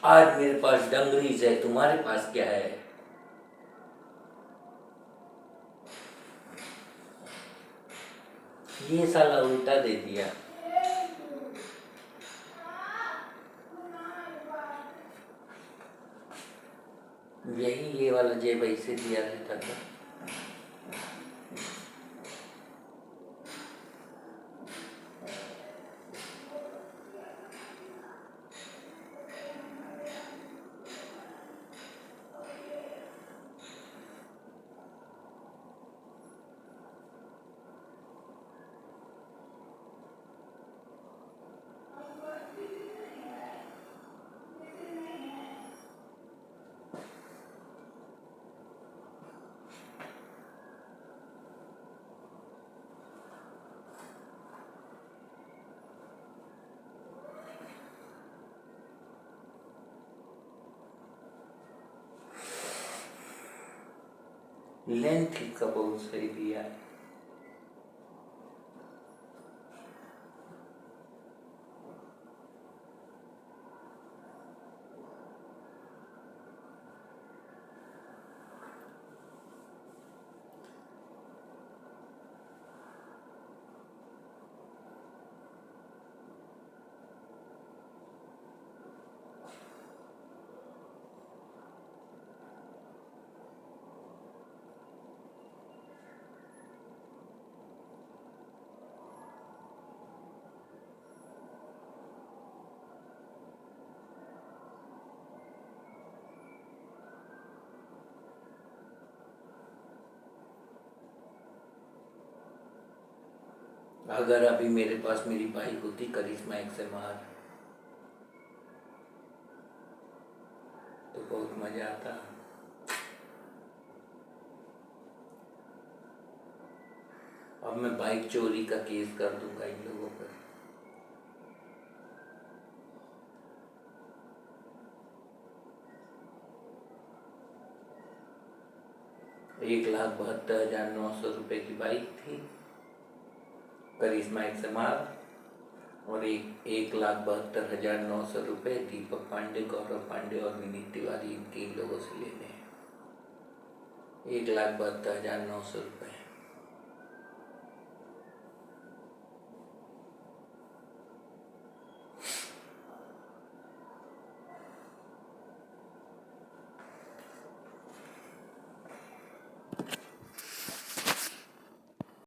आज मेरे पास डंगरीज है, तुम्हारे पास क्या है? ये साला उल्टा दे दिया। यही ये वाला जेब ऐसे दिया रहता था। लेंथ इसका बहुत सही दिया है। अगर अभी मेरे पास मेरी बाइक होती करिश्मा XMR तो बहुत मजा आता। अब मैं बाइक चोरी का केस कर दूंगा इन लोगों पर। ₹1,72,900 की बाइक थी करिश्मा XMR और 1,72,900 दीपक पांडे, गौरव पांडे और विनीत तिवारी, इन 3 लोगों से लेने हैं। ₹1,72,900।